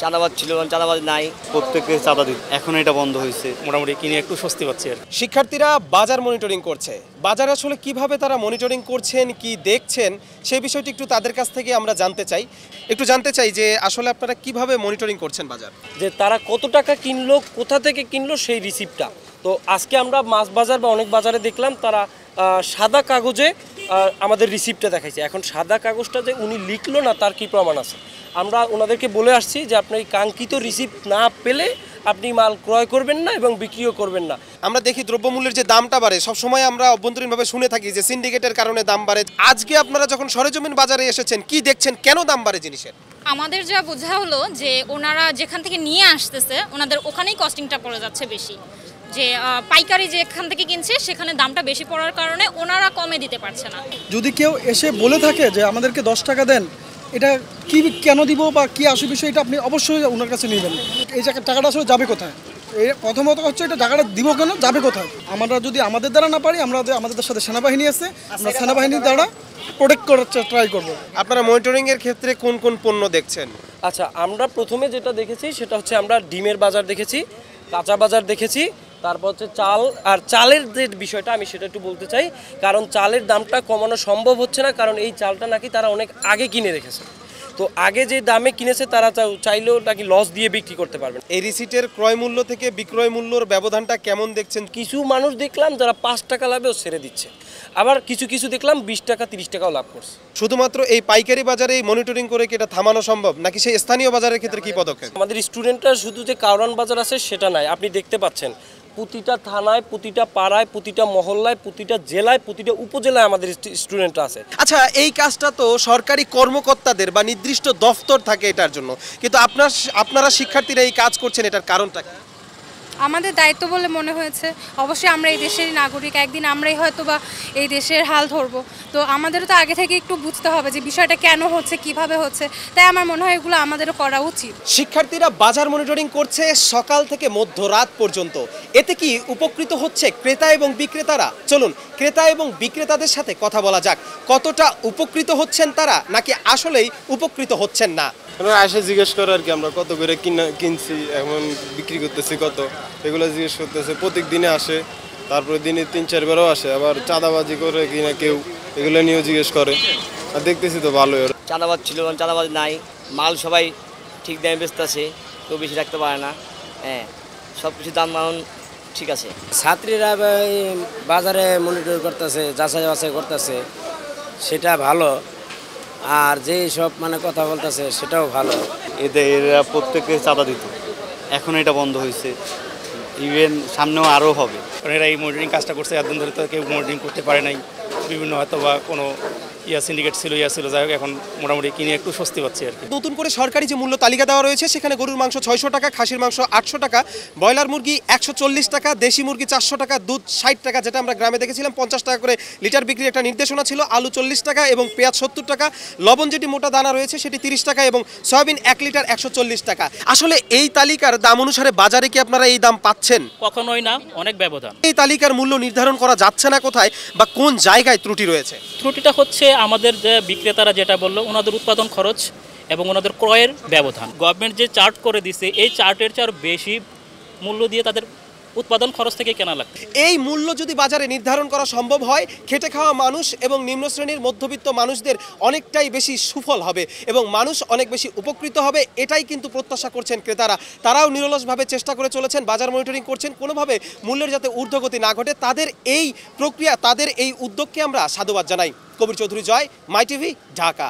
চাঁদাবাজ ছিল, চাঁদাবাজ নাই, প্রত্যেককে চাঁদা দিত। এখন এটা বন্ধ হয়েছে, মোটামুটি কিনে একটু স্বস্তি পাচ্ছি আর কি। শিক্ষার্থীরা বাজার মনিটরিং করছে। বাজার আসলে কিভাবে তারা মনিটরিং করছেন, কি দেখছেন, সেই বিষয়টি একটু তাদের কাছ থেকে আমরা জানতে চাই যে আসলে আপনারা কিভাবে মনিটরিং করছেন বাজার। যে তারা কত টাকা কিনলো, কোথা থেকে কিনলো সেই রিসিপ্টটা। তো আজকে আমরা মাছ বাজার বা অনেক বাজারে দেখলাম তারা সাদা কাগজে আমাদের রিসিপ্টটা দেখাইছে। এখন সাদা কাগজটা যে উনি লিখলো না তার কি প্রমাণ আছে? আমরা ওনাদেরকে বলে আসছি যে আপনি কাঙ্ক্ষিত রিসিপ্ট না পেলে আপনি মাল ক্রয় করবেন না এবং বিক্রিও করবেন না। আমরা দেখি দ্রব্যমূল্যের যে দামটা বাড়ে, সবসময় আমরা অভ্যন্তরীণভাবে শুনে থাকি যে সিন্ডিকেটের কারণে দাম বাড়ে। আজকে আপনারা যখন সরেজমিন বাজারে এসেছেন, কি দেখছেন, কেন দাম বাড়ে জিনিসের? আমাদের যা বোঝা হলো যে ওনারা যেখান থেকে নিয়ে আসতেছে ওনাদের ওখানেই কস্টিংটা পড়ে যাচ্ছে বেশি। যে পাইকারি যেখান থেকে কিনছে সেখানে দামটা বেশি পড়ার কারণে ওনারা কমে দিতে পারছে না। যদি কেউ এসে বলে থাকে যে আমাদেরকে 10 টাকা দেন, এটা কি কেন দিব বা কি আসে বিষয়, এটা আপনি অবশ্যই ওনার কাছে নেবেন। এই টাকাটা আসলে যাবে কোথায়? এই প্রথমত হচ্ছে এটা টাকাটা দিব কেন, যাবে কোথায়? আমরা যদি আমাদের দ্বারা না পারি, আমরা আমাদের সাথে সেনাবাহিনী আছে, আমরা সেনাবাহিনীর দ্বারা প্রোটেক্ট করার ট্রাই করবো। আপনারা মনিটরিংয়ের ক্ষেত্রে কোন কোন পণ্য দেখছেন? আচ্ছা, আমরা প্রথমে যেটা দেখেছি সেটা হচ্ছে আমরা ডিমের বাজার দেখেছি, কাঁচা বাজার দেখেছি, তারপর হচ্ছে চাল। আর চালের যে বিষয়টা আমি সেটা একটু বলতে চাই, কারণ চালের দামটা কমানো সম্ভব হচ্ছে না, কারণ এই চালটা নাকি তারা অনেক আগে কিনে রেখেছে। তো আগে যে দামে কিনেছে তারা চাইলেও নাকি লস দিয়ে বিক্রি করতে পারবেন। এই রিসিটের ক্রয় মূল্য থেকে বিক্রয় মূল্যর ব্যবধানটা কেমন দেখছেন? কিছু মানুষ দেখলাম যারা 5 টাকা লাভেও ছেড়ে দিচ্ছে, আবার কিছু দেখলাম 20 টাকা 30 টাকাও লাভ করছে। শুধুমাত্র এই পাইকারি বাজারে মনিটরিং করে কি এটা থামানো সম্ভব, নাকি সেই স্থানীয় বাজারের ক্ষেত্রে কি পদক্ষেপ? আমাদের স্টুডেন্টরা শুধু যে কারওয়ান বাজার আছে সেটা নাই, আপনি দেখতে পাচ্ছেন প্রতিটা থানায়, প্রতিটা পাড়ায়, প্রতিটা মহল্লায়, প্রতিটা জেলায়, প্রতিটা উপজেলায় আমাদের স্টুডেন্টরা আছে। আচ্ছা, এই কাজটা তো সরকারি কর্মকর্তাদের বা নির্দিষ্ট দফতর থাকে এটার জন্য, কিন্তু আপনারা শিক্ষার্থীরা এই কাজ করছেন, এটার কারণটা কি? আমাদের দায়িত্ব বলে মনে হয়েছে। অবশ্যই আমরা এই দেশেরই নাগরিক, একদিন আমরাই হয়তো বা এই দেশের হাল ধরবো। তো আমাদেরও তো আগে থেকে একটু বুঝতে হবে যে বিষয়টা কেন হচ্ছে, কিভাবে হচ্ছে। তাই আমার মনে হয় এগুলো আমাদেরও করা উচিত। শিক্ষার্থীরা বাজার মনিটরিং করছে সকাল থেকে মধ্যরাত পর্যন্ত। এতে কি উপকৃত হচ্ছে ক্রেতা এবং বিক্রেতারা? চলুন ক্রেতা এবং বিক্রেতাদের সাথে কথা বলা যাক। কতটা উপকৃত হচ্ছেন তারা, নাকি আসলেই উপকৃত হচ্ছেন না? আসে জিজ্ঞেস করে আর কি, আমরা কত করে কিনছি, এখন বিক্রি করতেছি কত, এগুলো জিজ্ঞেস করতেছে। প্রত্যেক দিনে আসে, তারপরে দিনে 3-4 বারও আসে। আবার চাঁদাবাজি করে কিনা কেউ, এগুলো নিয়েও জিজ্ঞেস করে। আর দেখতেছি তো ভালোই। চাঁদাবাজ ছিল, চাঁদাবাজ নাই, মাল সবাই ঠিক দামে বেচতেছে, কেউ বেশি রাখতে পারে না। হ্যাঁ, সব কিছু দাম মান ঠিক আছে। ছাত্রীরা বাজারে মনিটর করতেছে, যাচাই বাছাই করতেছে, সেটা ভালো। আর যেই সব কথা বলতেছে সেটাও ভালো। এরা প্রত্যেককে চাঁদা দিত, এখন এটা বন্ধ হয়েছে, ইভেন সামনেও আরও হবে। কারণ এরা এই মনিটরিং কাজটা করছে, একদিন ধরে তো কেউ মনিটরিং করতে পারে নাই, বিভিন্ন হয়তো বা কোনো সিন্ডিকেট ছিল, যাই হোক এখন মোটামুটি কিনে একটু স্বস্তি পাচ্ছি আর কি। নতুন করে সরকারি যে মূল্য তালিকা দেওয়া রয়েছে, সেখানে গরুর মাংস 600 টাকা, খাসির মাংস 800 টাকা, ব্রয়লার মুরগি 140 টাকা, দেশি মুরগি 400 টাকা, দুধ 60 টাকা, যেটা আমরা গ্রামে দেখেছিলাম 50 টাকা করে লিটার বিক্রির একটা নির্দেশনা ছিল, আলু 40 টাকা এবং পেঁয়াজ 70 টাকা, লবণ যেটি মোটা দানা রয়েছে সেটি 30 টাকা এবং সয়াবিন 1 লিটার 140 টাকা। আসলে এই তালিকার দাম অনুসারে বাজারে কি আপনারা এই দাম পাচ্ছেন? কখনোই না, অনেক ব্যবধান। এই তালিকার মূল্য নির্ধারণ করা যাচ্ছে না কোথায় বা কোন জায়গায় ত্রুটি রয়েছে? ত্রুটিটা হচ্ছে আমাদের যে বিক্রেতারা যেটা বললো, ওনাদের উৎপাদন খরচ এবং ওনাদের ক্রয়ের ব্যবধান। গভর্নমেন্ট যে চার্ট করে দিচ্ছে, এই চার্টের চেয়ে আরও বেশি মূল্য দিয়ে তাদের উৎপাদন খরচ থেকে কেনা লাগবে। এই মূল্য যদি বাজারে নির্ধারণ করা সম্ভব হয়, খেটে খাওয়া মানুষ এবং নিম্ন শ্রেণীর মধ্যবিত্ত মানুষদের অনেকটাই বেশি সুফল হবে এবং মানুষ অনেক বেশি উপকৃত হবে। এটাই কিন্তু প্রত্যাশা করছেন ক্রেতারা। তারাও নিরলসভাবে চেষ্টা করে চলেছেন, বাজার মনিটরিং করছেন, কোনোভাবে মূল্যের যাতে ঊর্ধ্বগতি না ঘটে। তাদের এই প্রক্রিয়া, তাদের এই উদ্যোগকে আমরা সাধুবাদ জানাই। কবির চৌধুরী, জয়, মাই টিভি, ঢাকা।